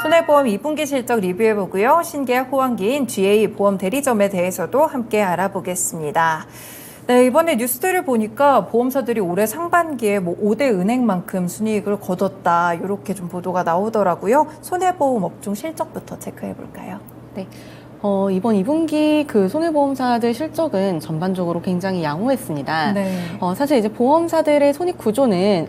손해보험 2분기 실적 리뷰해보고요. 신계약 호황기인 GA 보험 대리점에 대해서도 함께 알아보겠습니다. 네, 이번에 뉴스들을 보니까 보험사들이 올해 상반기에 5대 은행만큼 순이익을 거뒀다, 이렇게 좀 보도가 나오더라고요. 손해보험 업종 실적부터 체크해볼까요? 네. 이번 2분기 그 손해보험사들 실적은 전반적으로 굉장히 양호했습니다. 네. 사실 이제 보험사들의 손익 구조는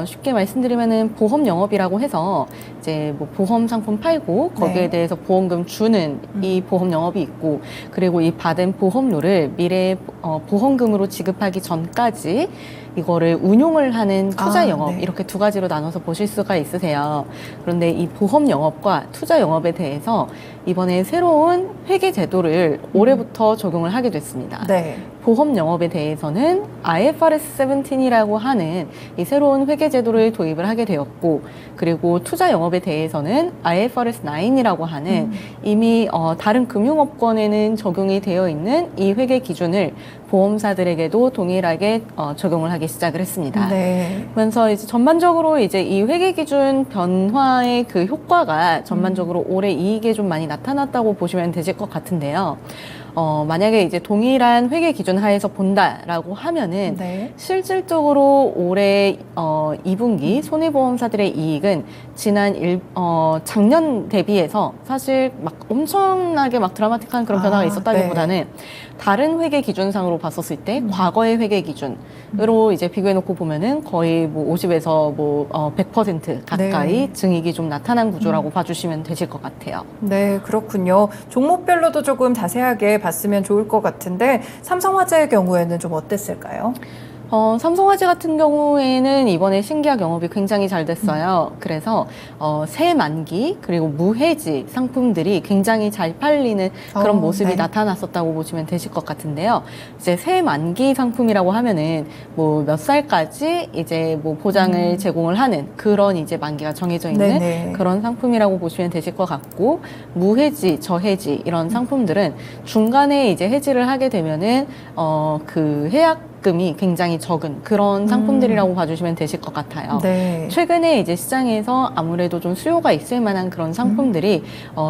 쉽게 말씀드리면은 보험 영업이라고 해서 이제 뭐 보험 상품 팔고 거기에 네. 대해서 보험금 주는 이 보험 영업이 있고, 그리고 이 받은 보험료를 미래 보험금으로 지급하기 전까지 이거를 운용을 하는 투자 영업, 네. 이렇게 두 가지로 나눠서 보실 수가 있으세요. 그런데 이 보험 영업과 투자 영업에 대해서 이번에 새로운 회계 제도를 올해부터 적용을 하게 됐습니다. 네. 보험 영업에 대해서는 IFRS 17이라고 하는 이 새로운 회계 제도를 도입을 하게 되었고, 그리고 투자 영업에 대해서는 IFRS 9이라고 하는 이미 다른 금융업권에는 적용이 되어 있는 이 회계 기준을 보험사들에게도 동일하게 적용을 하기 시작을 했습니다. 네. 그러면서 이제 전반적으로 이제 이 회계 기준 변화의 그 효과가 전반적으로 올해 이익에 좀 많이 나타났다고 보시면 되실 것 같은데요. 만약에 이제 동일한 회계 기준 하에서 본다라고 하면은 네. 실질적으로 올해 2분기 손해보험사들의 이익은 작년 대비해서 사실 막 엄청나게 막 드라마틱한 그런 변화가 있었다기보다는 네. 다른 회계 기준상으로 봤었을 때 과거의 회계 기준으로 이제 비교해놓고 보면은 거의 뭐 50에서 뭐 100% 가까이 네. 증익이 좀 나타난 구조라고 봐주시면 되실 것 같아요. 네, 그렇군요. 종목별로도 조금 자세하게 봤으면 좋을 것 같은데 삼성화재의 경우에는 좀 어땠을까요? 삼성화재 같은 경우에는 이번에 신계약 영업이 굉장히 잘 됐어요. 그래서 새 만기 그리고 무해지 상품들이 굉장히 잘 팔리는 그런 모습이 네. 나타났었다고 보시면 되실 것 같은데요. 이제 새 만기 상품이라고 하면은 뭐 몇 살까지 이제 뭐 보장을 제공을 하는 그런 이제 만기가 정해져 있는 네네. 그런 상품이라고 보시면 되실 것 같고, 무해지, 저해지 이런 상품들은 중간에 이제 해지를 하게 되면은 그 해약금이 굉장히 적은 그런 상품들이라고 봐주시면 되실 것 같아요. 네. 최근에 이제 시장에서 아무래도 좀 수요가 있을 만한 그런 상품들이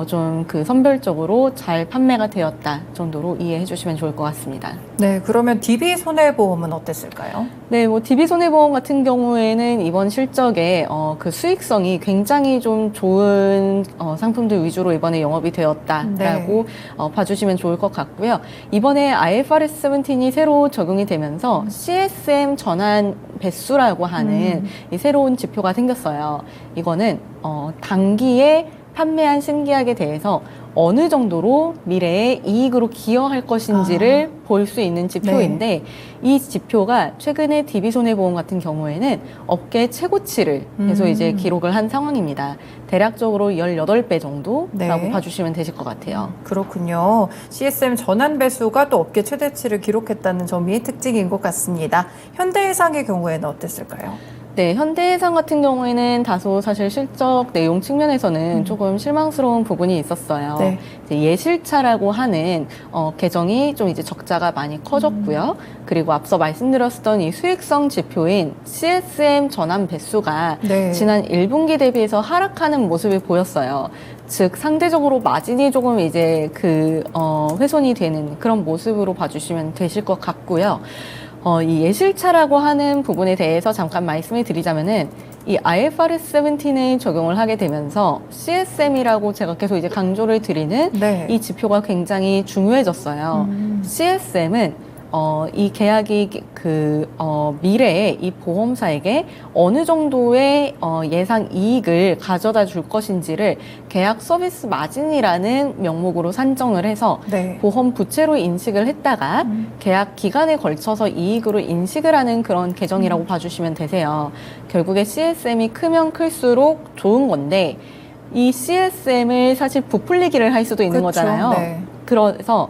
좀 그 선별적으로 잘 판매가 되었다 정도로 이해해 주시면 좋을 것 같습니다. 네, 그러면 DB 손해보험은 어땠을까요? 네, 뭐 DB 손해보험 같은 경우에는 이번 실적에 그 수익성이 굉장히 좀 좋은 상품들 위주로 이번에 영업이 되었다라고 봐주시면 좋을 것 같고요. 이번에 IFRS 17이 새로 적용이 되면서 CSM 전환 배수라고 하는 이 새로운 지표가 생겼어요. 이거는 단기에 판매한 신계약에 대해서 어느 정도로 미래에 이익으로 기여할 것인지를 볼 수 있는 지표인데, 이 지표가 최근에 DB손해보험 같은 경우에는 업계 최고치를 계속 이제 기록을 한 상황입니다. 대략적으로 18배 정도라고 봐주시면 되실 것 같아요. 그렇군요. CSM 전환 배수가 또 업계 최대치를 기록했다는 점이 특징인 것 같습니다. 현대해상의 경우에는 어땠을까요? 네, 현대해상 같은 경우에는 다소 사실 실적 내용 측면에서는 조금 실망스러운 부분이 있었어요. 네. 이제 예실차라고 하는 계정이 좀 이제 적자가 많이 커졌고요. 그리고 앞서 말씀드렸던 이 수익성 지표인 CSM 전환 배수가 지난 1분기 대비해서 하락하는 모습을 보였어요. 즉 상대적으로 마진이 조금 이제 훼손이 되는 그런 모습으로 봐주시면 되실 것 같고요. 이 예실차라고 하는 부분에 대해서 잠깐 말씀을 드리자면은, 이 IFRS 17을 적용을 하게 되면서 CSM이라고 제가 계속 이제 강조를 드리는 이 지표가 굉장히 중요해졌어요. CSM은 이 계약이 미래에 이 보험사에게 어느 정도의 예상 이익을 가져다 줄 것인지를 계약 서비스 마진이라는 명목으로 산정을 해서 보험 부채로 인식을 했다가 계약 기간에 걸쳐서 이익으로 인식을 하는 그런 계정이라고 봐주시면 되세요. 결국에 CSM이 크면 클수록 좋은 건데, 이 CSM을 사실 부풀리기를 할 수도 있는 거잖아요. 그래서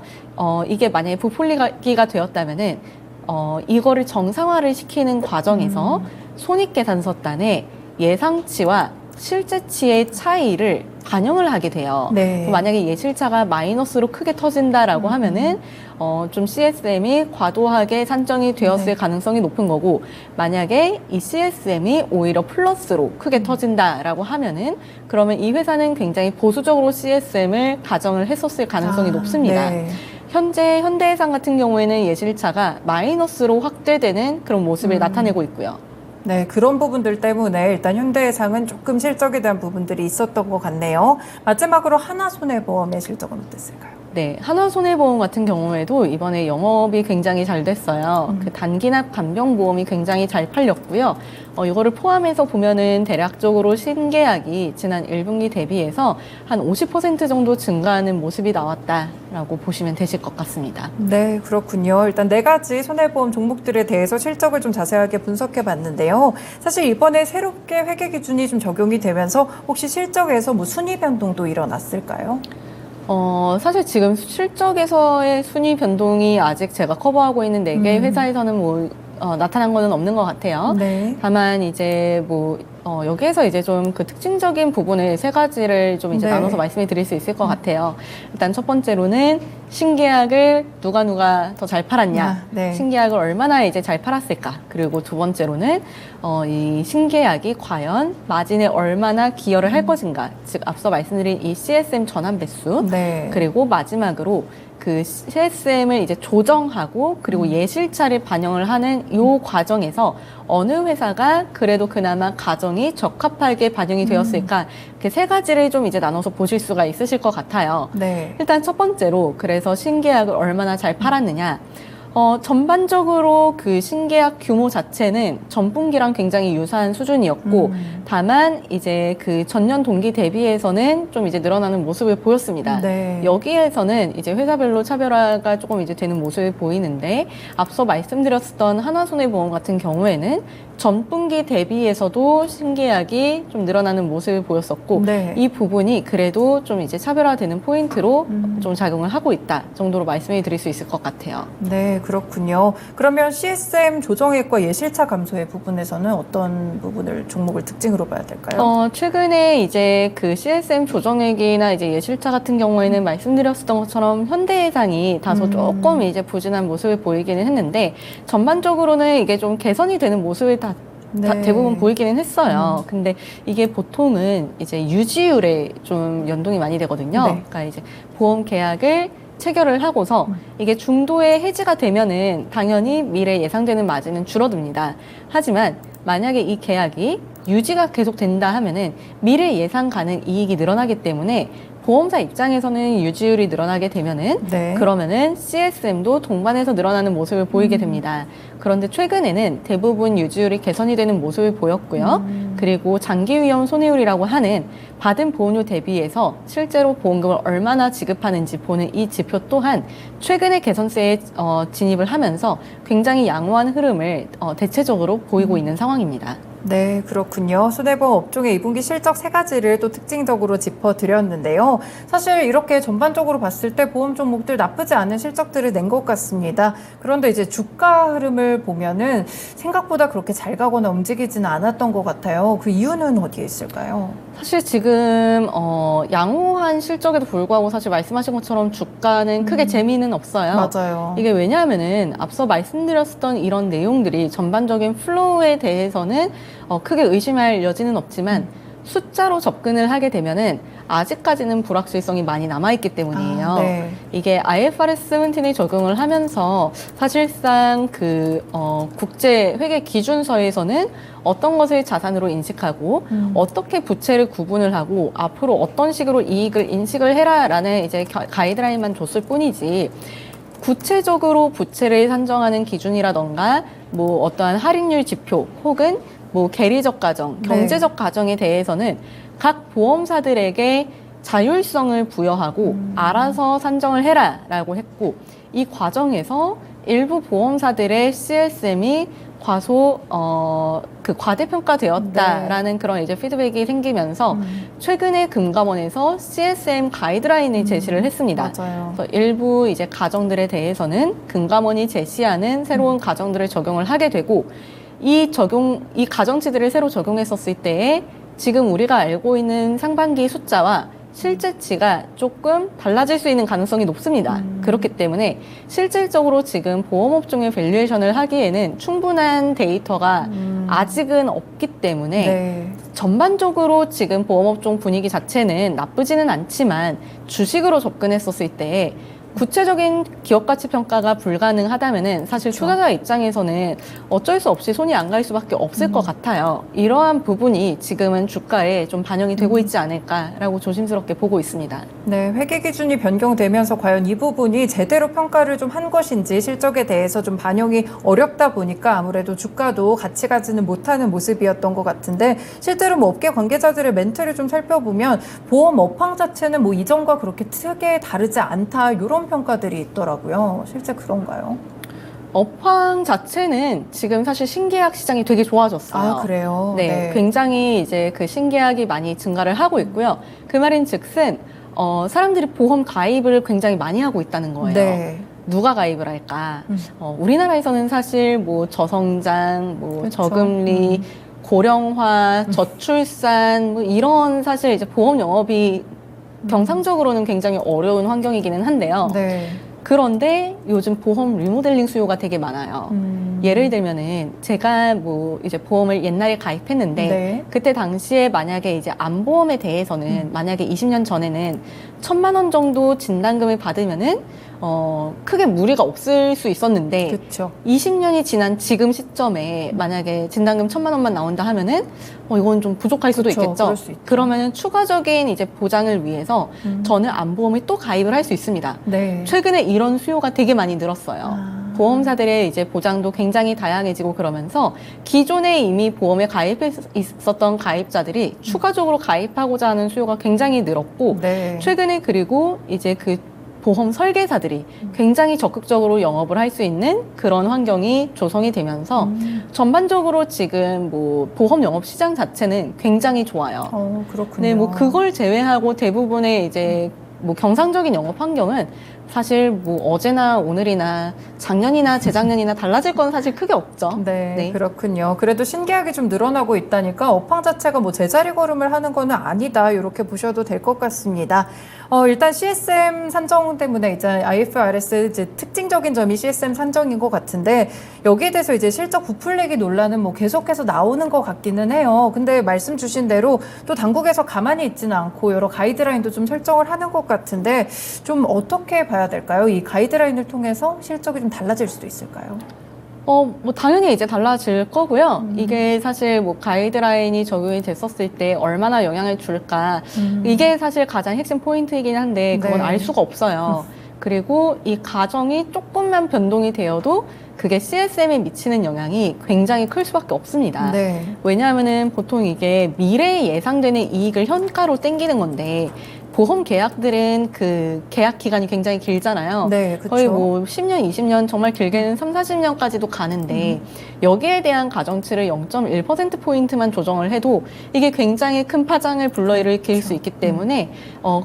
이게 만약에 부풀리기가 되었다면은 이거를 정상화를 시키는 과정에서 손익계산서단에 예상치와 실제치의 차이를 반영을 하게 돼요. 네. 만약에 예실차가 마이너스로 크게 터진다라고 하면은 좀 CSM이 과도하게 산정이 되었을 네. 가능성이 높은 거고, 만약에 이 CSM이 오히려 플러스로 크게 터진다라고 하면은 그러면 이 회사는 굉장히 보수적으로 CSM을 가정을 했었을 가능성이 높습니다. 네. 현재 현대해상 같은 경우에는 예실차가 마이너스로 확대되는 그런 모습을 나타내고 있고요. 네, 그런 부분들 때문에 일단 현대해상은 조금 실적에 대한 부분들이 있었던 것 같네요. 마지막으로 하나손해보험의 실적은 어땠을까요? 네, 한화손해보험 같은 경우에도 이번에 영업이 굉장히 잘 됐어요. 그 단기납 간병보험이 굉장히 잘 팔렸고요. 이거를 포함해서 보면은 대략적으로 신계약이 지난 1분기 대비해서 한 50% 정도 증가하는 모습이 나왔다라고 보시면 되실 것 같습니다. 네, 그렇군요. 일단 네 가지 손해보험 종목들에 대해서 실적을 좀 자세하게 분석해 봤는데요. 사실 이번에 새롭게 회계 기준이 좀 적용이 되면서 혹시 실적에서 뭐 순위 변동도 일어났을까요? 사실 지금 실적에서의 순위 변동이 아직 제가 커버하고 있는 4개의 회사에서는 나타난 거는 없는 것 같아요. 네. 다만 이제 여기에서 이제 좀 그 특징적인 부분을 3가지를 좀 이제 네. 나눠서 말씀을 드릴 수 있을 것 같아요. 일단 첫 번째로는 신계약을 누가 더 잘 팔았냐, 네. 신계약을 얼마나 이제 잘 팔았을까. 그리고 두 번째로는 이 신계약이 과연 마진에 얼마나 기여를 할 것인가. 즉 앞서 말씀드린 이 CSM 전환 배수. 네. 그리고 마지막으로 그 CSM을 이제 조정하고 그리고 예실차를 반영을 하는 이 과정에서 어느 회사가 그래도 그나마 가정이 적합하게 반영이 되었을까, 이렇게 3가지를 좀 이제 나눠서 보실 수가 있으실 것 같아요. 네. 일단 첫 번째로 그래서 신계약을 얼마나 잘 팔았느냐. 전반적으로 그 신계약 규모 자체는 전분기랑 굉장히 유사한 수준이었고, 다만 이제 그 전년 동기 대비해서는 좀 이제 늘어나는 모습을 보였습니다. 네. 여기에서는 이제 회사별로 차별화가 조금 이제 되는 모습을 보이는데, 앞서 말씀드렸던 하나손해보험 같은 경우에는 전분기 대비해서도 신계약이 좀 늘어나는 모습을 보였었고, 네. 이 부분이 그래도 좀 이제 차별화되는 포인트로 좀 작용을 하고 있다 정도로 말씀을 드릴 수 있을 것 같아요. 네, 그렇군요. 그러면 CSM 조정액과 예실차 감소의 부분에서는 어떤 부분을 종목을 특징으로 봐야 될까요? 최근에 이제 그 CSM 조정액이나 이제 예실차 같은 경우에는 말씀드렸던 것처럼 현대해상이 다소 조금 이제 부진한 모습을 보이기는 했는데, 전반적으로는 이게 좀 개선이 되는 모습을 다 대부분 보이기는 했어요. 근데 이게 보통은 이제 유지율에 좀 연동이 많이 되거든요. 네. 그러니까 이제 보험 계약을 체결을 하고서 이게 중도에 해지가 되면은 당연히 미래 예상되는 마진은 줄어듭니다. 하지만 만약에 이 계약이 유지가 계속 된다 하면은 미래 예상 가는 이익이 늘어나기 때문에 보험사 입장에서는 유지율이 늘어나게 되면은 네. 그러면은 CSM도 동반해서 늘어나는 모습을 보이게 됩니다. 그런데 최근에는 대부분 유지율이 개선이 되는 모습을 보였고요. 그리고 장기 위험 손해율이라고 하는 받은 보험료 대비해서 실제로 보험금을 얼마나 지급하는지 보는 이 지표 또한 최근에 개선세에 진입을 하면서 굉장히 양호한 흐름을 대체적으로 보이고 있는 상황입니다. 네, 그렇군요. 손해보험 업종의 2분기 실적 3가지를 또 특징적으로 짚어드렸는데요. 사실 이렇게 전반적으로 봤을 때 보험 종목들 나쁘지 않은 실적들을 낸 것 같습니다. 그런데 이제 주가 흐름을 보면은 생각보다 그렇게 잘 가거나 움직이지는 않았던 것 같아요. 그 이유는 어디에 있을까요? 사실 지금 양호한 실적에도 불구하고 사실 말씀하신 것처럼 주가는 크게 재미는 없어요. 맞아요. 이게 왜냐하면은 앞서 말씀드렸던 이런 내용들이 전반적인 플로우에 대해서는 크게 의심할 여지는 없지만 숫자로 접근을 하게 되면은 아직까지는 불확실성이 많이 남아있기 때문이에요. 네. 이게 IFRS 17이 적용을 하면서 사실상 그 국제 회계 기준서에서는 어떤 것을 자산으로 인식하고 어떻게 부채를 구분을 하고 앞으로 어떤 식으로 이익을 인식을 해라라는 이제 가이드라인만 줬을 뿐이지, 구체적으로 부채를 산정하는 기준이라던가 뭐 어떠한 할인율 지표 혹은 뭐 계리적 가정, 경제적 가정에 대해서는 각 보험사들에게 자율성을 부여하고 알아서 산정을 해라라고 했고, 이 과정에서 일부 보험사들의 CSM이 그 과대평가되었다라는 그런 이제 피드백이 생기면서 최근에 금감원에서 CSM 가이드라인을 제시를 했습니다. 맞아요. 그래서 일부 이제 가정들에 대해서는 금감원이 제시하는 새로운 가정들을 적용을 하게 되고, 이 가정치들을 새로 적용했었을 때에 지금 우리가 알고 있는 상반기 숫자와 실제치가 조금 달라질 수 있는 가능성이 높습니다. 그렇기 때문에 실질적으로 지금 보험업종의 밸류에이션을 하기에는 충분한 데이터가 아직은 없기 때문에 네. 전반적으로 지금 보험업종 분위기 자체는 나쁘지는 않지만 주식으로 접근했었을 때 구체적인 기업가치 평가가 불가능하다면은 사실 그렇죠. 투자자 입장에서는 어쩔 수 없이 손이 안 갈 수밖에 없을 것 같아요. 이러한 부분이 지금은 주가에 좀 반영이 되고 있지 않을까라고 조심스럽게 보고 있습니다. 네, 회계 기준이 변경되면서 과연 이 부분이 제대로 평가를 좀 한 것인지 실적에 대해서 좀 반영이 어렵다 보니까 아무래도 주가도 같이 가지는 못하는 모습이었던 것 같은데 실제로 뭐 업계 관계자들의 멘트를 좀 살펴보면 보험 업황 자체는 뭐 이전과 그렇게 크게 다르지 않다 이런 평가들이 있더라고요. 실제 그런가요? 업황 자체는 지금 사실 신계약 시장이 되게 좋아졌어요. 아, 그래요? 네, 굉장히 이제 그 신계약이 많이 증가를 하고 있고요. 그 말인 즉슨 사람들이 보험 가입을 굉장히 많이 하고 있다는 거예요. 네. 누가 가입을 할까? 우리나라에서는 사실 뭐 저성장, 뭐 그렇죠. 저금리, 고령화, 저출산 뭐 이런 사실 이제 보험 영업이 경상적으로는 굉장히 어려운 환경이기는 한데요. 네. 그런데 요즘 보험 리모델링 수요가 되게 많아요. 예를 들면은 제가 뭐 이제 보험을 옛날에 가입했는데 네. 그때 당시에 만약에 이제 암보험에 대해서는 만약에 20년 전에는 1,000만 원 정도 진단금을 받으면은 크게 무리가 없을 수 있었는데 그렇죠. 20년이 지난 지금 시점에 만약에 진단금 1,000만 원만 나온다 하면은 이건 좀 부족할 수도 그쵸, 있겠죠. 그럴 수 있죠. 그러면은 추가적인 이제 보장을 위해서 저는 암보험을 또 가입을 할 수 있습니다. 네. 최근에 이런 수요가 되게 많이 늘었어요. 아. 보험사들의 이제 보장도 굉장히 다양해지고 그러면서 기존에 이미 보험에 가입해 있었던 가입자들이 추가적으로 가입하고자 하는 수요가 굉장히 늘었고 네. 최근에 그리고 이제 그 보험 설계사들이 굉장히 적극적으로 영업을 할 수 있는 그런 환경이 조성이 되면서 전반적으로 지금 뭐 보험 영업 시장 자체는 굉장히 좋아요. 그렇군요. 네, 뭐 그걸 제외하고 대부분의 이제 뭐 경상적인 영업 환경은 사실 뭐 어제나 오늘이나 작년이나 재작년이나 달라질 건 사실 크게 없죠. 네, 네. 그렇군요. 그래도 신계약이 좀 늘어나고 있다니까 업황 자체가 뭐 제자리 걸음을 하는 거는 아니다. 이렇게 보셔도 될 것 같습니다. 일단 CSM 산정 때문에 이제 IFRS 이제 특징적인 점이 CSM 산정인 것 같은데 여기에 대해서 이제 실적 부풀리기 논란은 뭐 계속해서 나오는 것 같기는 해요. 근데 말씀 주신 대로 또 당국에서 가만히 있지는 않고 여러 가이드라인도 좀 설정을 하는 것 같은데 좀 어떻게 봐야 될까요? 이 가이드라인을 통해서 실적이 좀 달라질 수도 있을까요? 뭐 당연히 이제 달라질 거고요. 이게 사실 뭐 가이드라인이 적용이 됐었을 때 얼마나 영향을 줄까. 이게 사실 가장 핵심 포인트이긴 한데 그건 네. 알 수가 없어요. 그리고 이 가정이 조금만 변동이 되어도 그게 CSM에 미치는 영향이 굉장히 클 수밖에 없습니다. 네. 왜냐하면은 보통 이게 미래에 예상되는 이익을 현가로 땡기는 건데 보험 계약들은 그 계약 기간이 굉장히 길잖아요. 네, 그쵸. 거의 뭐 10년, 20년, 정말 길게는 3, 40년까지도 가는데 여기에 대한 가정치를 0.1%포인트만 조정을 해도 이게 굉장히 큰 파장을 불러일으킬 수 있기 때문에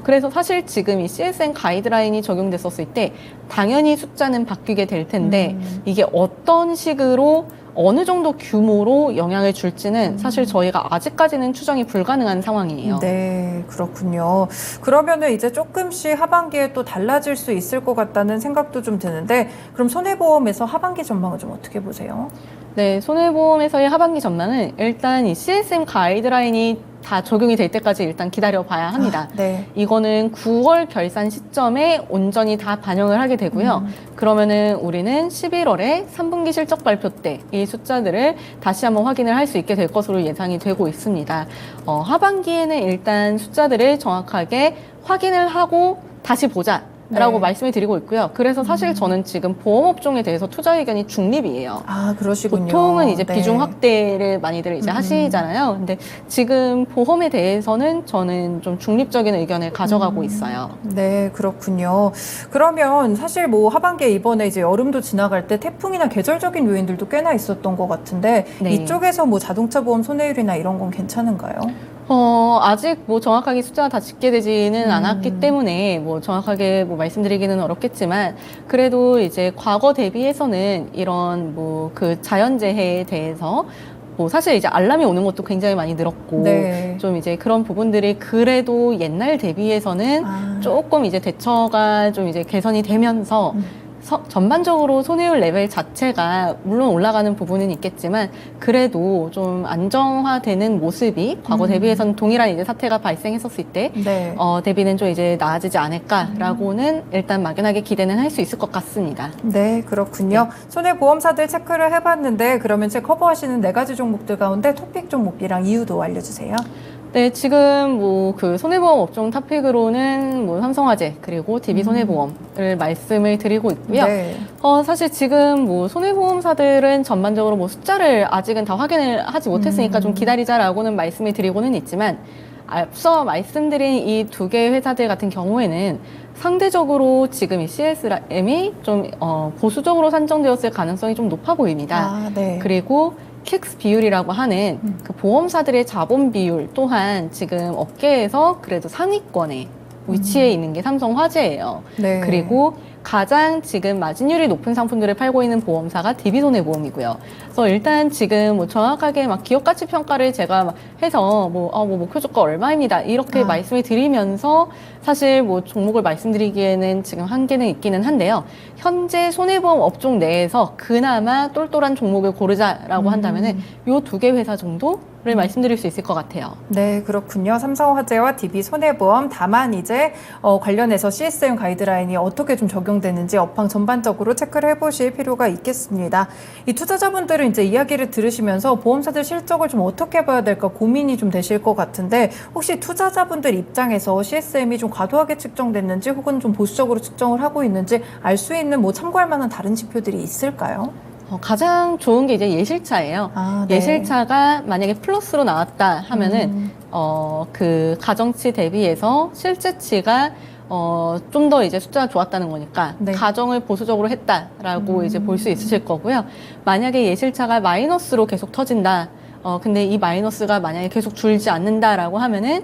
그래서 사실 지금 이 CSM 가이드라인이 적용됐었을 때 당연히 숫자는 바뀌게 될 텐데 이게 어떤 식으로 어느 정도 규모로 영향을 줄지는 사실 저희가 아직까지는 추정이 불가능한 상황이에요. 네, 그렇군요. 그러면은 이제 조금씩 하반기에 또 달라질 수 있을 것 같다는 생각도 좀 드는데 그럼 손해보험에서 하반기 전망을 좀 어떻게 보세요? 네, 손해보험에서의 하반기 전망은 일단 이 CSM 가이드라인이 다 적용이 될 때까지 일단 기다려 봐야 합니다. 네. 이거는 9월 결산 시점에 온전히 다 반영을 하게 되고요. 그러면은 우리는 11월에 3분기 실적 발표 때 이 숫자들을 다시 한번 확인을 할 수 있게 될 것으로 예상이 되고 있습니다. 하반기에는 일단 숫자들을 정확하게 확인을 하고 다시 보자. 라고 네. 말씀을 드리고 있고요. 그래서 사실 저는 지금 보험업종에 대해서 투자 의견이 중립이에요. 아, 그러시군요. 보통은 이제 네. 비중 확대를 많이들 이제 하시잖아요. 근데 지금 보험에 대해서는 저는 좀 중립적인 의견을 가져가고 있어요. 네, 그렇군요. 그러면 사실 뭐 하반기에 이번에 이제 여름도 지나갈 때 태풍이나 계절적인 요인들도 꽤나 있었던 것 같은데 네. 이쪽에서 뭐 자동차 보험 손해율이나 이런 건 괜찮은가요? 아직 뭐 정확하게 숫자가 다 집계되지는 않았기 때문에 뭐 정확하게 뭐 말씀드리기는 어렵겠지만 그래도 이제 과거 대비해서는 이런 뭐 그 자연재해에 대해서 뭐 사실 이제 알람이 오는 것도 굉장히 많이 늘었고 네. 좀 이제 그런 부분들이 그래도 옛날 대비해서는 조금 이제 대처가 좀 이제 개선이 되면서 전반적으로 손해율 레벨 자체가 물론 올라가는 부분은 있겠지만 그래도 좀 안정화되는 모습이 과거 대비해서는 동일한 이제 사태가 발생했었을 때 네. 대비는 좀 이제 나아지지 않을까라고는 일단 막연하게 기대는 할 수 있을 것 같습니다. 네, 그렇군요. 손해보험사들 체크를 해봤는데 그러면 제 커버하시는 4가지 종목들 가운데 토픽 종목이랑 이유도 알려주세요. 네, 지금 뭐 그 손해보험 업종 탑픽으로는 뭐 삼성화재 그리고 DB 손해보험을 말씀을 드리고 있고요. 네. 사실 지금 뭐 손해보험사들은 전반적으로 뭐 숫자를 아직은 다 확인을 하지 못했으니까 좀 기다리자라고는 말씀을 드리고는 있지만 앞서 말씀드린 이 2개의 회사들 같은 경우에는 상대적으로 지금 이 CSM이 좀 보수적으로 산정되었을 가능성이 좀 높아 보입니다. 네. 그리고 킥스 비율이라고 하는 그 보험사들의 자본 비율 또한 지금 업계에서 그래도 상위권에 위치해 있는 게 삼성화재예요. 네. 그리고 가장 지금 마진율이 높은 상품들을 팔고 있는 보험사가 DB손해보험이고요. 그래서 일단 지금 뭐 정확하게 막 기업가치 평가를 제가 막 해서 뭐 목표 주가 얼마입니다 이렇게 말씀을 드리면서 사실 뭐 종목을 말씀드리기에는 지금 한계는 있기는 한데요. 현재 손해보험 업종 내에서 그나마 똘똘한 종목을 고르자라고 한다면은 요 2개 회사 정도를 말씀드릴 수 있을 것 같아요. 네, 그렇군요. 삼성화재와 DB 손해보험 다만 이제 관련해서 CSM 가이드라인이 어떻게 좀 적용되는지 업황 전반적으로 체크를 해보실 필요가 있겠습니다. 이 투자자분들은 이제 이야기를 들으시면서 보험사들 실적을 좀 어떻게 봐야 될까 고민이 좀 되실 것 같은데 혹시 투자자분들 입장에서 CSM이 좀 과도하게 측정됐는지 혹은 좀 보수적으로 측정을 하고 있는지 알 수 있는 뭐 참고할 만한 다른 지표들이 있을까요? 가장 좋은 게 이제 예실차예요. 네. 예실차가 만약에 플러스로 나왔다 하면은 그 가정치 대비해서 실제치가 좀 더 이제 숫자가 좋았다는 거니까 네. 가정을 보수적으로 했다라고 이제 볼 수 있으실 거고요. 만약에 예실차가 마이너스로 계속 터진다. 근데 이 마이너스가 만약에 계속 줄지 않는다라고 하면은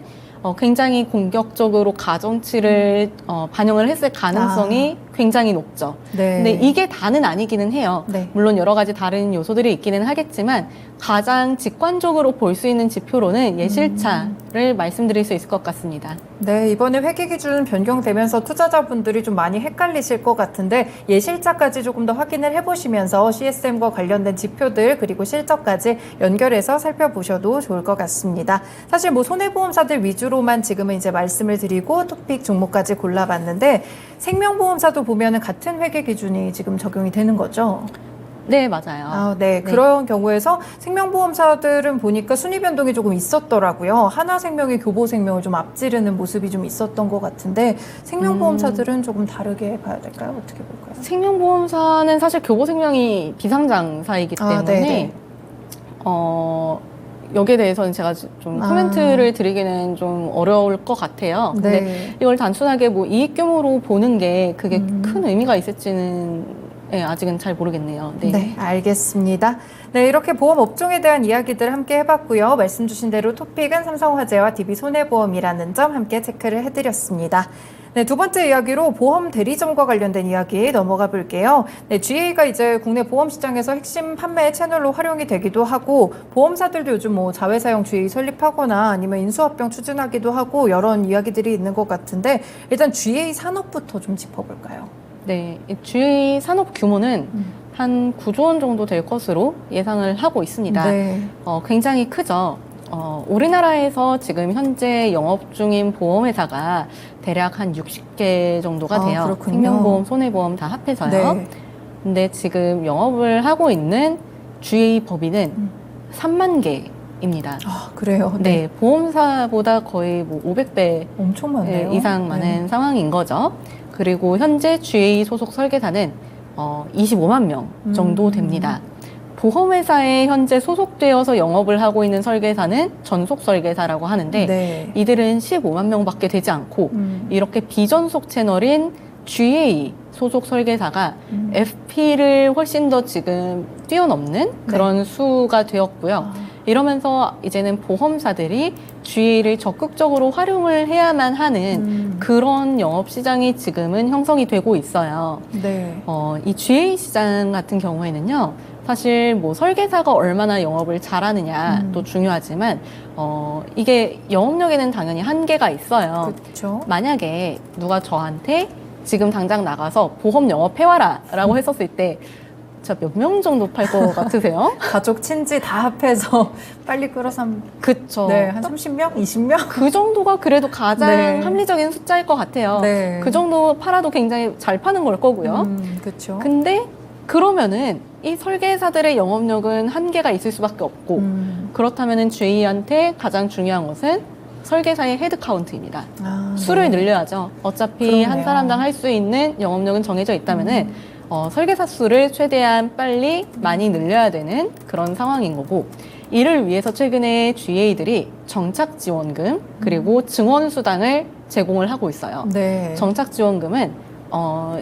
굉장히 공격적으로 가정치를 반영을 했을 가능성이 굉장히 높죠. 네. 근데 이게 다는 아니기는 해요. 네. 물론 여러 가지 다른 요소들이 있기는 하겠지만 가장 직관적으로 볼 수 있는 지표로는 예실차를 말씀드릴 수 있을 것 같습니다. 네, 이번에 회계 기준 변경되면서 투자자분들이 좀 많이 헷갈리실 것 같은데 예실차까지 조금 더 확인을 해보시면서 CSM과 관련된 지표들 그리고 실적까지 연결해서 살펴보셔도 좋을 것 같습니다. 사실 뭐 손해보험사들 위주로만 지금은 이제 말씀을 드리고 토픽 종목까지 골라봤는데 생명보험사도 보면은 같은 회계 기준이 지금 적용이 되는 거죠? 네, 맞아요. 네. 그런 경우에서 생명보험사들은 보니까 순위 변동이 조금 있었더라고요. 하나생명이 교보생명을 좀 앞지르는 모습이 좀 있었던 것 같은데 생명보험사들은 조금 다르게 봐야 될까요? 어떻게 볼까요? 생명보험사는 사실 교보생명이 비상장사이기 때문에 네네. 여기에 대해서는 제가 좀 코멘트를 드리기는 좀 어려울 것 같아요. 근데 네. 이걸 단순하게 뭐 이익 규모로 보는 게 그게 큰 의미가 있을지는 아직은 잘 모르겠네요. 네. 네, 알겠습니다. 네, 이렇게 보험 업종에 대한 이야기들 함께 해봤고요. 말씀 주신 대로 토픽은 삼성화재와 DB손해보험이라는 점 함께 체크를 해드렸습니다. 네, 두 번째 이야기로 보험 대리점과 관련된 이야기 넘어가 볼게요. 네, GA가 이제 국내 보험 시장에서 핵심 판매 채널로 활용이 되기도 하고 보험사들도 요즘 뭐 자회사형 GA 설립하거나 아니면 인수합병 추진하기도 하고 여러 이야기들이 있는 것 같은데 일단 GA 산업부터 좀 짚어볼까요? 네, 이 GA 산업 규모는 한 9조 원 정도 될 것으로 예상을 하고 있습니다. 네. 굉장히 크죠. 우리나라에서 지금 현재 영업 중인 보험회사가 대략 한 60개 정도가 돼요. 그렇군요. 생명보험, 손해보험 다 합해서요. 네. 근데 지금 영업을 하고 있는 GA 법인은 3만 개입니다. 그래요? 네, 보험사보다 거의 뭐 500배 엄청 많네요. 이상 많은 상황인 거죠. 그리고 현재 GA 소속 설계사는 25만 명 정도 됩니다. 보험회사에 현재 소속되어서 영업을 하고 있는 설계사는 전속 설계사라고 하는데 네. 이들은 15만 명밖에 되지 않고 이렇게 비전속 채널인 GA 소속 설계사가 FP를 훨씬 더 지금 뛰어넘는 그런 수가 되었고요. 이러면서 이제는 보험사들이 GA를 적극적으로 활용을 해야만 하는 그런 영업 시장이 지금은 형성이 되고 있어요. 네. 이 GA 시장 같은 경우에는요, 사실 뭐 설계사가 얼마나 영업을 잘하느냐도 중요하지만 이게 영업력에는 당연히 한계가 있어요. 그렇죠. 만약에 누가 저한테 지금 당장 나가서 보험 영업해와라 라고 했었을 때 진짜 몇 명 정도 팔 것 같으세요? 가족, 친지 다 합해서 빨리 끌어서 그쵸. 네, 한 30명? 20명? 그 정도가 그래도 가장 네. 합리적인 숫자일 것 같아요. 네. 그 정도 팔아도 굉장히 잘 파는 걸 거고요. 그렇죠. 근데 그러면은 이 설계사들의 영업력은 한계가 있을 수밖에 없고 그렇다면은 GA한테 가장 중요한 것은 설계사의 헤드 카운트입니다. 수를 네. 늘려야죠. 어차피 그러네요. 한 사람당 할 수 있는 영업력은 정해져 있다면은 설계사 수를 최대한 빨리 많이 늘려야 되는 그런 상황인 거고 이를 위해서 최근에 GA들이 정착 지원금 그리고 증원 수당을 제공을 하고 있어요. 네. 정착 지원금은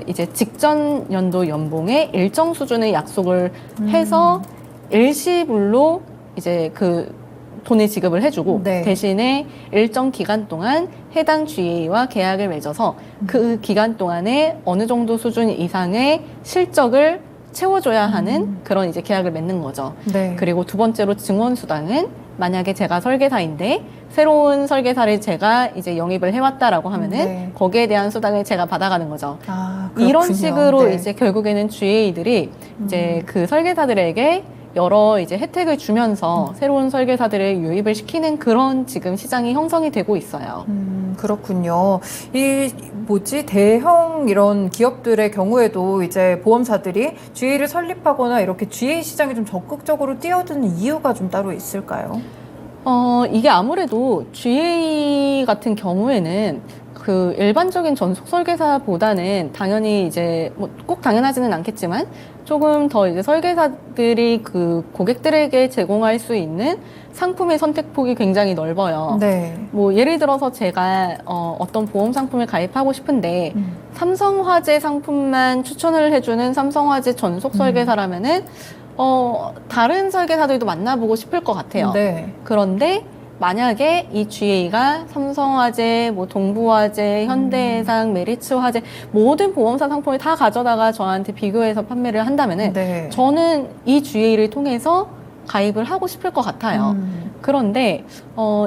이제 직전 연도 연봉의 일정 수준의 약속을 해서 일시불로 이제 그 돈을 지급을 해주고 네. 대신에 일정 기간 동안 해당 GA와 계약을 맺어서 그 기간 동안에 어느 정도 수준 이상의 실적을 채워줘야 하는 그런 이제 계약을 맺는 거죠. 네. 그리고 두 번째로 증원 수당은 만약에 제가 설계사인데 새로운 설계사를 제가 이제 영입을 해왔다라고 하면은 네. 거기에 대한 수당을 제가 받아가는 거죠. 그렇군요. 이런 식으로 네. 이제 결국에는 GA들이 이제 그 설계사들에게 여러 이제 혜택을 주면서 새로운 설계사들을 유입을 시키는 그런 지금 시장이 형성이 되고 있어요. 그렇군요. 이 대형 이런 기업들의 경우에도 이제 보험사들이 GA를 설립하거나 이렇게 GA 시장에 좀 적극적으로 뛰어드는 이유가 좀 따로 있을까요? 이게 아무래도 GA 같은 경우에는 그 일반적인 전속 설계사보다는 당연히 이제 뭐 꼭 당연하지는 않겠지만 조금 더 이제 설계사들이 그 고객들에게 제공할 수 있는 상품의 선택폭이 굉장히 넓어요. 네. 뭐 예를 들어서 제가 어떤 보험 상품을 가입하고 싶은데 삼성화재 상품만 추천을 해주는 삼성화재 전속 설계사라면은 다른 설계사들도 만나보고 싶을 것 같아요. 네. 그런데 만약에 이 GA가 삼성화재, 뭐 동부화재, 현대해상, 메리츠화재 모든 보험사 상품을 다 가져다가 저한테 비교해서 판매를 한다면은 네. 저는 이 GA를 통해서 가입을 하고 싶을 것 같아요. 그런데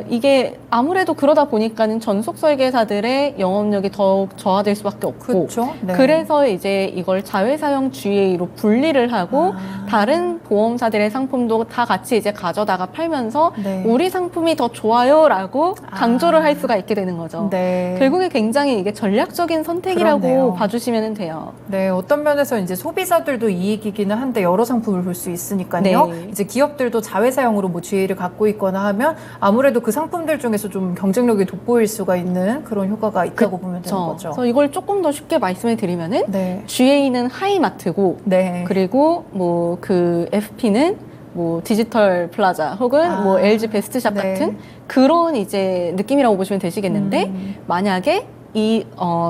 이게 아무래도 그러다 보니까는 전속 설계사들의 영업력이 더욱 저하될 수밖에 없고 그렇죠. 네. 그래서 이제 이걸 자회사형 GA로 분리를 하고 다른 보험사들의 상품도 다 같이 이제 가져다가 팔면서 네. 우리 상품이 더 좋아요라고 강조를 할 수가 있게 되는 거죠. 네. 결국에 굉장히 이게 전략적인 선택이라고 그렇네요. 봐주시면 돼요. 네, 어떤 면에서 이제 소비자들도 이익이기는 한데 여러 상품을 볼 수 있으니까요. 네. 이제 기업들도 자회사형으로 뭐 GA를 갖고 있거나 하면 아무래도 그 상품들 중에서 좀 경쟁력이 돋보일 수가 있는 그런 효과가 있다고 보면 되는 거죠. 그래서 이걸 조금 더 쉽게 말씀을 드리면은 네. GA는 하이마트고 네. 그리고 뭐 그 FP는 뭐 디지털 플라자 혹은 뭐 LG 베스트샵 네. 같은 그런 이제 느낌이라고 보시면 되시겠는데 만약에 이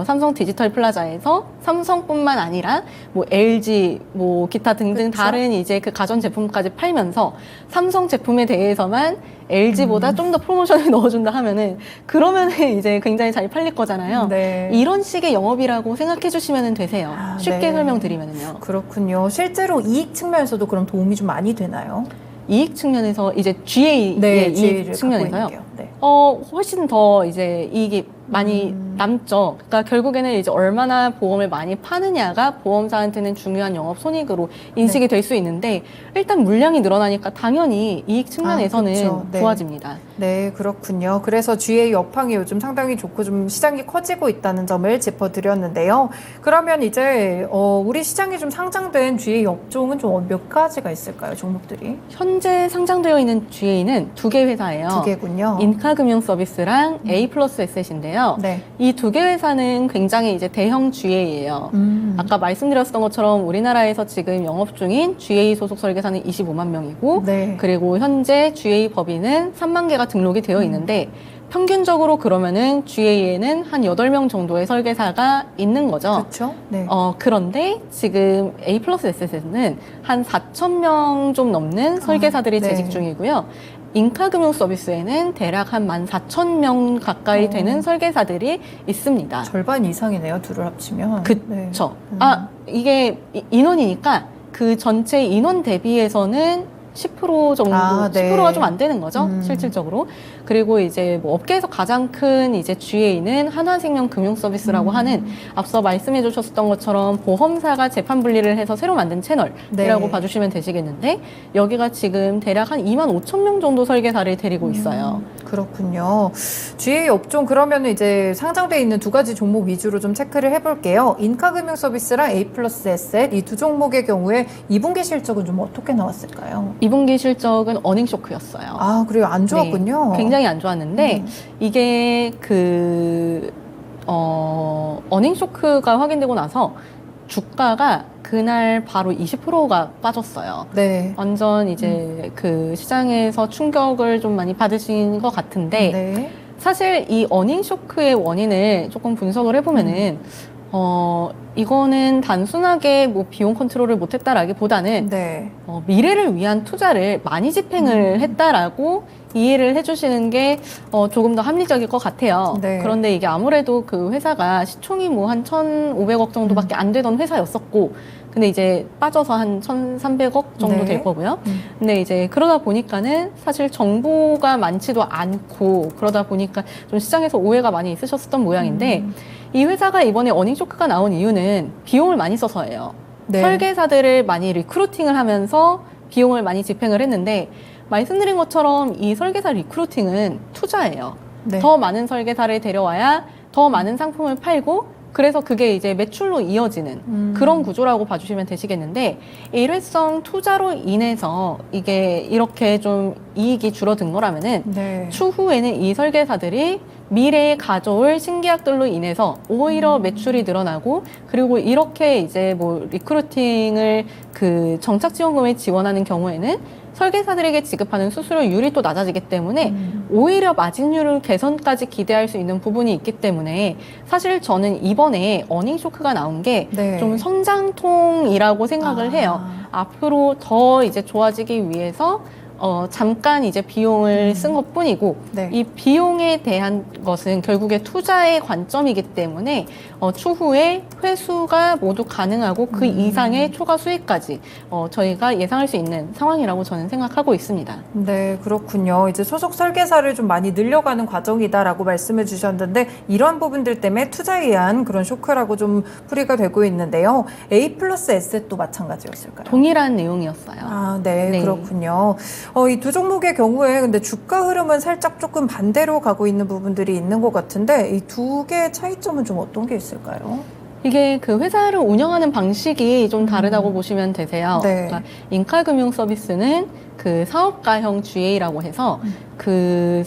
삼성 디지털 플라자에서 삼성뿐만 아니라 뭐 LG 뭐 기타 등등 그쵸? 다른 이제 그 가전 제품까지 팔면서 삼성 제품에 대해서만 LG보다 좀 더 프로모션을 넣어준다 하면은 그러면은 이제 굉장히 잘 팔릴 거잖아요. 네. 이런 식의 영업이라고 생각해 주시면 되세요. 쉽게 네. 설명드리면요. 그렇군요. 실제로 이익 측면에서도 그럼 도움이 좀 많이 되나요? 이익 측면에서 이제 GA의 GA를 이익 갖고 측면에서요. 있는데요. 네. 훨씬 더 이제 이익이 많이 남죠. 그러니까 결국에는 이제 얼마나 보험을 많이 파느냐가 보험사한테는 중요한 영업 손익으로 인식이 될 수 있는데 일단 물량이 늘어나니까 당연히 이익 측면에서는 그렇죠. 네. 좋아집니다. 네, 그렇군요. 그래서 GA 여팡이 요즘 상당히 좋고 좀 시장이 커지고 있다는 점을 짚어드렸는데요. 그러면 이제 우리 시장에 좀 상장된 GA 업종은 좀 몇 가지가 있을까요, 종목들이? 현재 상장되어 있는 GA는 두 개 회사예요. 두 개군요. 인카금융서비스랑 A+S인데요. 네. 이 두 개 회사는 굉장히 이제 대형 GA예요. 아까 말씀드렸던 것처럼 우리나라에서 지금 영업 중인 GA 소속 설계사는 25만 명이고 네. 그리고 현재 GA 법인은 3만 개가 등록이 되어 있는데 평균적으로 그러면은 GA에는 한 8명 정도의 설계사가 있는 거죠. 그렇죠. 네. 그런데 지금 A+S는 한 4,000명 좀 넘는 설계사들이 네. 재직 중이고요. 인카금융서비스에는 대략 한 14,000명 가까이 되는 설계사들이 있습니다. 절반 이상이네요, 둘을 합치면. 그쵸. 이게 인원이니까 그 전체 인원 대비해서는 10% 정도, 네. 10%가 좀 안 되는 거죠, 실질적으로. 그리고 이제 뭐 업계에서 가장 큰 이제 GA는 한화생명 금융서비스라고 하는 앞서 말씀해 주셨던 것처럼 보험사가 재판 분리를 해서 새로 만든 채널이라고 봐주시면 되시겠는데, 여기가 지금 대략 한 25,000명 정도 설계사를 데리고 있어요. 그렇군요. GA 업종 그러면 이제 상장돼 있는 두 가지 종목 위주로 좀 체크를 해볼게요. 인카금융서비스랑 A+에셋 이 두 종목의 경우에 2분기 실적은 좀 어떻게 나왔을까요? 2분기 실적은 어닝 쇼크였어요. 아, 그래요? 안 좋았군요. 네, 굉장히 안 좋았는데 이게 어닝 쇼크가 확인되고 나서 주가가 그날 바로 20%가 빠졌어요. 네. 완전 이제 그 시장에서 충격을 좀 많이 받으신 것 같은데 네. 사실 이 어닝 쇼크의 원인을 조금 분석을 해보면은 이거는 단순하게 뭐 비용 컨트롤을 못했다라기보다는 네. 미래를 위한 투자를 많이 집행을 했다라고 이해를 해주시는 게 조금 더 합리적일 것 같아요. 네. 그런데 이게 아무래도 그 회사가 시총이 뭐 한 1,500억 정도밖에 안 되던 회사였었고, 근데 이제 빠져서 한 1,300억 정도 네. 될 거고요. 근데 이제 그러다 보니까는 사실 정보가 많지도 않고 그러다 보니까 좀 시장에서 오해가 많이 있으셨었던 모양인데 이 회사가 이번에 어닝 쇼크가 나온 이유는 비용을 많이 써서예요. 네. 설계사들을 많이 리크루팅을 하면서 비용을 많이 집행을 했는데 말씀드린 것처럼 이 설계사 리크루팅은 투자예요. 네. 더 많은 설계사를 데려와야 더 많은 상품을 팔고 그래서 그게 이제 매출로 이어지는 그런 구조라고 봐주시면 되시겠는데 일회성 투자로 인해서 이게 이렇게 좀 이익이 줄어든 거라면은 네. 추후에는 이 설계사들이 미래에 가져올 신계약들로 인해서 오히려 매출이 늘어나고 그리고 이렇게 이제 뭐 리크루팅을 그 정착지원금을 지원하는 경우에는 설계사들에게 지급하는 수수료율이 또 낮아지기 때문에 오히려 마진율 개선까지 기대할 수 있는 부분이 있기 때문에 사실 저는 이번에 어닝 쇼크가 나온 게 좀 네. 성장통이라고 생각을 해요. 앞으로 더 이제 좋아지기 위해서 잠깐 이제 비용을 쓴 것뿐이고 네. 이 비용에 대한 것은 결국에 투자의 관점이기 때문에 추후에 회수가 모두 가능하고 그 이상의 초과 수익까지 저희가 예상할 수 있는 상황이라고 저는 생각하고 있습니다. 네, 그렇군요. 이제 소속 설계사를 좀 많이 늘려가는 과정이다라고 말씀해 주셨는데 이런 부분들 때문에 투자에 의한 그런 쇼크라고 좀 풀이가 되고 있는데요. A+에셋도 마찬가지였을까요? 동일한 내용이었어요. 아, 네, 네. 그렇군요. 이 두 종목의 경우에 근데 주가 흐름은 살짝 조금 반대로 가고 있는 부분들이 있는 것 같은데 이 두 개의 차이점은 좀 어떤 게 있을까요? 이게 그 회사를 운영하는 방식이 좀 다르다고 보시면 되세요. 네. 그러니까 인카금융 서비스는 그 사업가형 GA라고 해서 그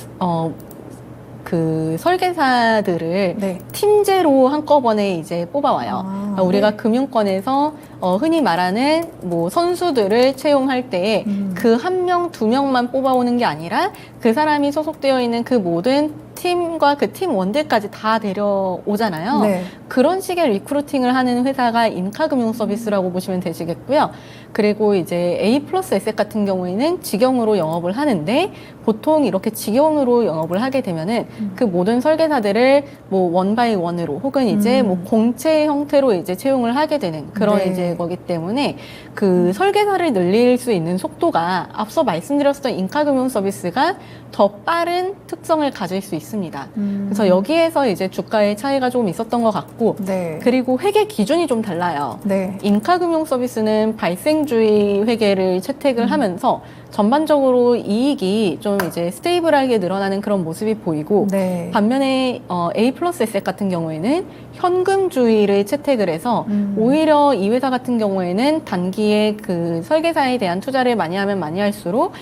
설계사들을 네. 팀제로 한꺼번에 이제 뽑아와요. 그러니까 우리가 네. 금융권에서 흔히 말하는 뭐 선수들을 채용할 때 그 한 명, 두 명만 뽑아오는 게 아니라 그 사람이 소속되어 있는 그 모든 팀과 그 팀원들까지 다 데려오잖아요. 네. 그런 식의 리크루팅을 하는 회사가 인카금융 서비스라고 보시면 되시겠고요. 그리고 이제 A+에셋 같은 경우에는 직영으로 영업을 하는데 보통 이렇게 직영으로 영업을 하게 되면은 그 모든 설계사들을 뭐 원바이 원으로 혹은 이제 뭐 공채 형태로 이제 채용을 하게 되는 그런 네. 이제 거기 때문에 그 설계사를 늘릴 수 있는 속도가 앞서 말씀드렸던 인카금융 서비스가 더 빠른 특성을 가질 수 있습니다. 그래서 여기에서 이제 주가의 차이가 조금 있었던 것 같고 네. 그리고 회계 기준이 좀 달라요. 네. 인카금융 서비스는 발생주의 회계를 채택을 하면서 전반적으로 이익이 좀 이제 스테이블하게 늘어나는 그런 모습이 보이고 네. 반면에 A+에셋 같은 경우에는 현금주의를 채택을 해서 오히려 이 회사 같은 경우에는 단기에 그 설계사에 대한 투자를 많이 하면 많이 할수록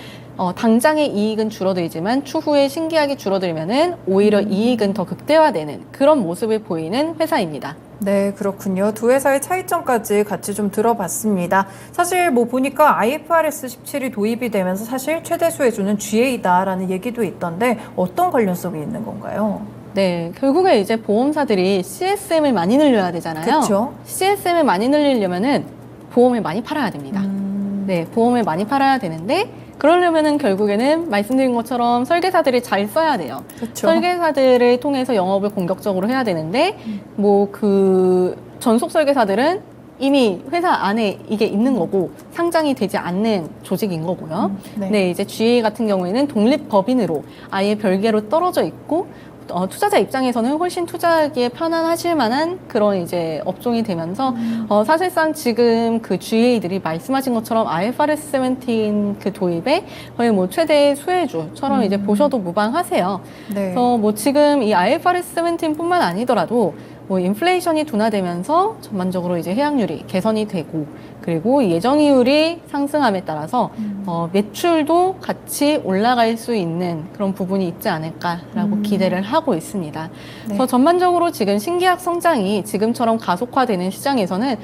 당장의 이익은 줄어들지만 추후에 신기하게 줄어들면은 오히려 이익은 더 극대화되는 그런 모습을 보이는 회사입니다. 네, 그렇군요. 두 회사의 차이점까지 같이 좀 들어봤습니다. 사실 뭐 보니까 IFRS 17이 도입이 되면서 사실 최대 수혜주는 GA다라는 얘기도 있던데 어떤 관련성이 있는 건가요? 네, 결국에 이제 보험사들이 CSM을 많이 늘려야 되잖아요. 그렇죠. CSM을 많이 늘리려면은 보험을 많이 팔아야 됩니다. 네, 보험을 많이 팔아야 되는데 그러려면은 결국에는 말씀드린 것처럼 설계사들이 잘 써야 돼요. 그렇죠. 설계사들을 통해서 영업을 공격적으로 해야 되는데 뭐 그 전속 설계사들은 이미 회사 안에 이게 있는 거고 상장이 되지 않는 조직인 거고요. 네. 네, 이제 GA 같은 경우에는 독립법인으로 아예 별개로 떨어져 있고 투자자 입장에서는 훨씬 투자하기에 편안하실 만한 그런 이제 업종이 되면서 사실상 지금 그 GA들이 말씀하신 것처럼 IFRS 17 그 도입에 거의 뭐 최대 수혜주처럼 이제 보셔도 무방하세요. 네. 그래서 뭐 지금 이 IFRS 17뿐만 아니더라도 뭐 인플레이션이 둔화되면서 전반적으로 이제 해약률이 개선이 되고 그리고 예정이율이 상승함에 따라서 매출도 같이 올라갈 수 있는 그런 부분이 있지 않을까라고 기대를 하고 있습니다. 네. 그래서 전반적으로 지금 신계약 성장이 지금처럼 가속화되는 시장에서는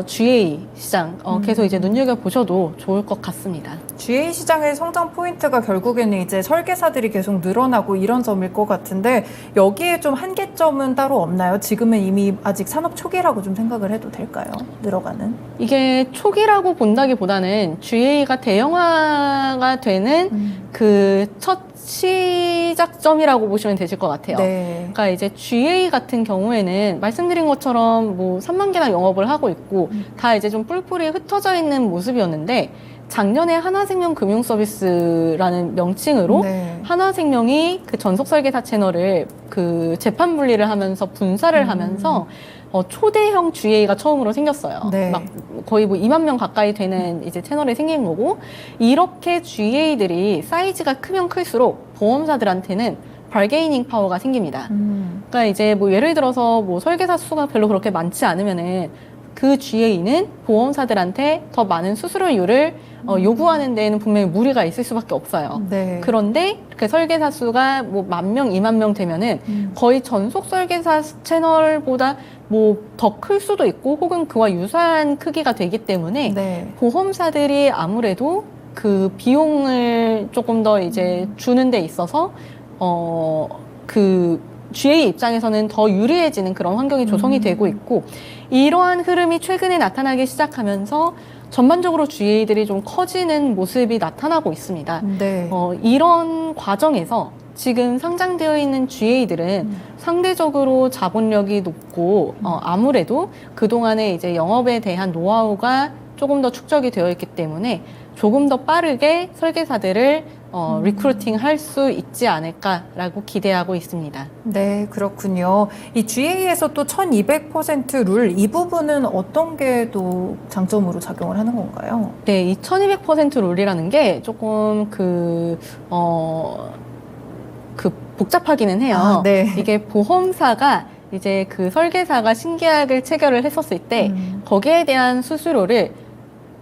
GA 시장 계속 이제 눈여겨보셔도 좋을 것 같습니다. GA 시장의 성장 포인트가 결국에는 이제 설계사들이 계속 늘어나고 이런 점일 것 같은데 여기에 좀 한계점은 따로 없나요? 지금은 이미 아직 산업 초기라고 좀 생각을 해도 될까요? 늘어가는? 이게 초기라고 본다기보다는 GA가 대형화가 되는 그 첫 시작점이라고 보시면 되실 것 같아요. 네. 그러니까 이제 GA 같은 경우에는 말씀드린 것처럼 뭐 3만 개나 영업을 하고 있고 다 이제 좀 뿔뿔이 흩어져 있는 모습이었는데 작년에 하나생명 금융서비스라는 명칭으로 네. 하나생명이 그 전속설계사 채널을 그 재판 분리를 하면서 분사를 하면서 초대형 GA가 처음으로 생겼어요. 네. 막 거의 뭐 2만 명 가까이 되는 이제 채널이 생긴 거고 이렇게 GA들이 사이즈가 크면 클수록 보험사들한테는 바게이닝 파워가 생깁니다. 그러니까 이제 뭐 예를 들어서 뭐 설계사 수가 별로 그렇게 많지 않으면은 그 GA는 보험사들한테 더 많은 수수료율을 요구하는 데에는 분명히 무리가 있을 수밖에 없어요. 네. 그런데 그 설계사 수가 뭐 10,000명, 20,000명 되면은 거의 전속 설계사 채널보다 뭐 더 클 수도 있고 혹은 그와 유사한 크기가 되기 때문에 네. 보험사들이 아무래도 그 비용을 조금 더 이제 주는 데 있어서 그 GA 입장에서는 더 유리해지는 그런 환경이 조성이 되고 있고 이러한 흐름이 최근에 나타나기 시작하면서 전반적으로 GA들이 좀 커지는 모습이 나타나고 있습니다. 네. 이런 과정에서 지금 상장되어 있는 GA들은 상대적으로 자본력이 높고 아무래도 그동안에 이제 영업에 대한 노하우가 조금 더 축적이 되어 있기 때문에 조금 더 빠르게 설계사들을 리크루팅 할 수 있지 않을까라고 기대하고 있습니다. 네, 그렇군요. 이 GA에서 또 1200% 룰, 이 부분은 어떤 게 또 장점으로 작용을 하는 건가요? 네, 이 1200% 룰이라는 게 조금 복잡하기는 해요. 아, 네. 이게 보험사가 이제 그 설계사가 신계약을 체결을 했었을 때 거기에 대한 수수료를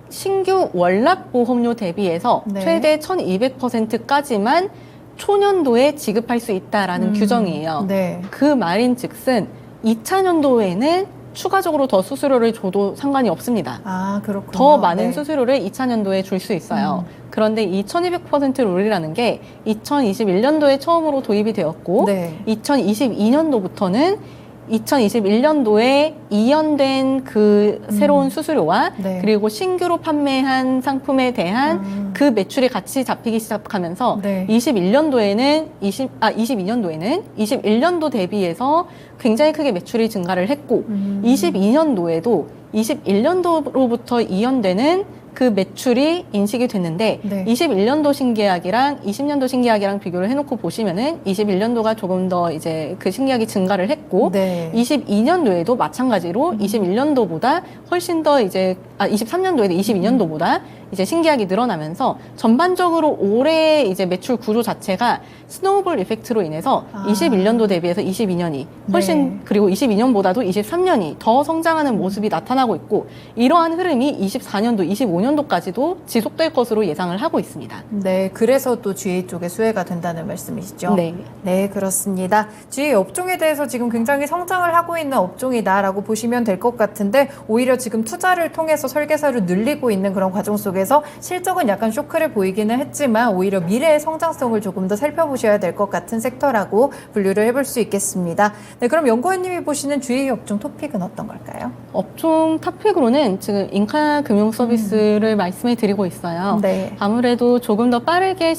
신규 월납 보험료 대비해서 네. 최대 1200%까지만 초년도에 지급할 수 있다라는 규정이에요. 네. 그 말인즉슨 2차년도에는 추가적으로 더 수수료를 줘도 상관이 없습니다. 아, 그렇군요. 더 많은 네. 수수료를 2차년도에 줄 수 있어요. 그런데 이 1200% 룰이라는 게 2021년도에 처음으로 도입이 되었고 네. 2022년도부터는 2021년도에 이연된 그 새로운 수수료와 네. 그리고 신규로 판매한 상품에 대한 그 매출이 같이 잡히기 시작하면서 네. 22년도에는 21년도 대비해서 굉장히 크게 매출이 증가를 했고 22년도에도 21년도로부터 이연되는 그 매출이 인식이 됐는데 네. 21년도 신계약이랑 20년도 신계약이랑 비교를 해놓고 보시면은 21년도가 조금 더 이제 그 신계약이 증가를 했고 네. 22년도에도 마찬가지로 21년도보다 훨씬 더 이제 23년도에도 22년도보다 이제 신계약이 늘어나면서 전반적으로 올해 이제 매출 구조 자체가 스노우볼 이펙트로 인해서 21년도 대비해서 22년이 훨씬 네. 그리고 22년보다도 23년이 더 성장하는 모습이 나타나고 있고 이러한 흐름이 24년도, 25년도까지도 지속될 것으로 예상을 하고 있습니다. 네, 그래서 또 GA 쪽에 수혜가 된다는 말씀이시죠? 네. 네, 그렇습니다. GA 업종에 대해서 지금 굉장히 성장을 하고 있는 업종이다라고 보시면 될 것 같은데 오히려 지금 투자를 통해서 설계사를 늘리고 있는 그런 과정 속에서 실적은 약간 쇼크를 보이기는 했지만 오히려 미래의 성장성을 조금 더 살펴보셔야 될 것 같은 섹터라고 분류를 해볼 수 있겠습니다. 네, 그럼 연구원님이 보시는 GA 업종 토픽은 어떤 걸까요? 업종 탑픽으로는 지금 인카 금융 서비스 이유를 말씀해 드리고 있어요. 네. 아무래도 조금 더 빠르게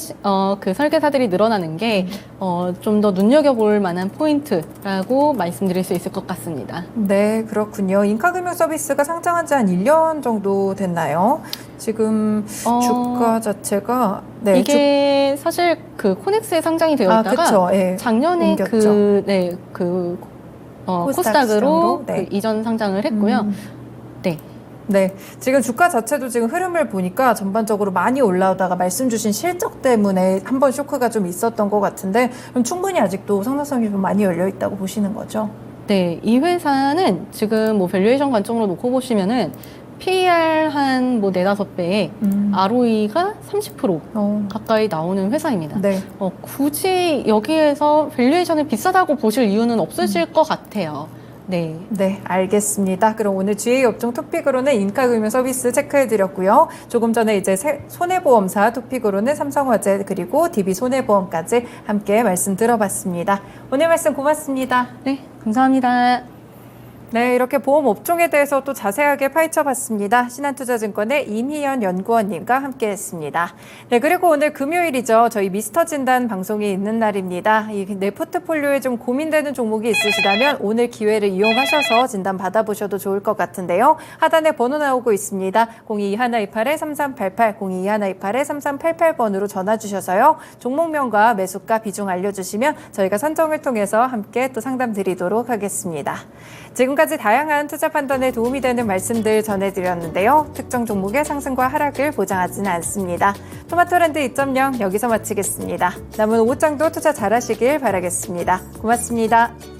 그 설계사들이 늘어나는 게 좀 더 눈여겨볼 만한 포인트라고 말씀드릴 수 있을 것 같습니다. 네, 그렇군요. 인카금융 서비스가 상장한 지 한 1년 정도 됐나요? 지금 주가 자체가 네, 이게 사실 그 코넥스에 상장이 되어 있다가 그쵸, 예. 작년에 옮겼죠. 코스닥으로 네. 그 이전 상장을 했고요. 네. 네, 지금 주가 자체도 지금 흐름을 보니까 전반적으로 많이 올라오다가 말씀 주신 실적 때문에 한번 쇼크가 좀 있었던 것 같은데 그럼 충분히 아직도 상승성이 좀 많이 열려 있다고 보시는 거죠? 네, 이 회사는 지금 뭐 밸류에이션 관점으로 놓고 보시면은 PER 한 뭐 4-5배에 ROE가 30% 가까이 나오는 회사입니다. 네. 굳이 여기에서 밸류에이션을 비싸다고 보실 이유는 없으실 것 같아요. 네. 네, 알겠습니다. 그럼 오늘 GA 업종 토픽으로는 인카금융 서비스 체크해드렸고요. 조금 전에 이제 손해보험사 토픽으로는 삼성화재 그리고 DB손해보험까지 함께 말씀 들어봤습니다. 오늘 말씀 고맙습니다. 네, 감사합니다. 네, 이렇게 보험 업종에 대해서 또 자세하게 파헤쳐봤습니다. 신한투자증권의 임희연 연구원님과 함께했습니다. 네, 그리고 오늘 금요일이죠. 저희 미스터 진단 방송이 있는 날입니다. 내 포트폴리오에 좀 고민되는 종목이 있으시다면 오늘 기회를 이용하셔서 진단 받아보셔도 좋을 것 같은데요. 하단에 번호 나오고 있습니다. 022128-3388, 022128-3388번으로 전화 주셔서요. 종목명과 매수가 비중 알려주시면 저희가 선정을 통해서 함께 또 상담 드리도록 하겠습니다. 지금까지 다양한 투자 판단에 도움이 되는 말씀들 전해드렸는데요. 특정 종목의 상승과 하락을 보장하지는 않습니다. 토마토랜드 2.0 여기서 마치겠습니다. 남은 오후장도 투자 잘하시길 바라겠습니다. 고맙습니다.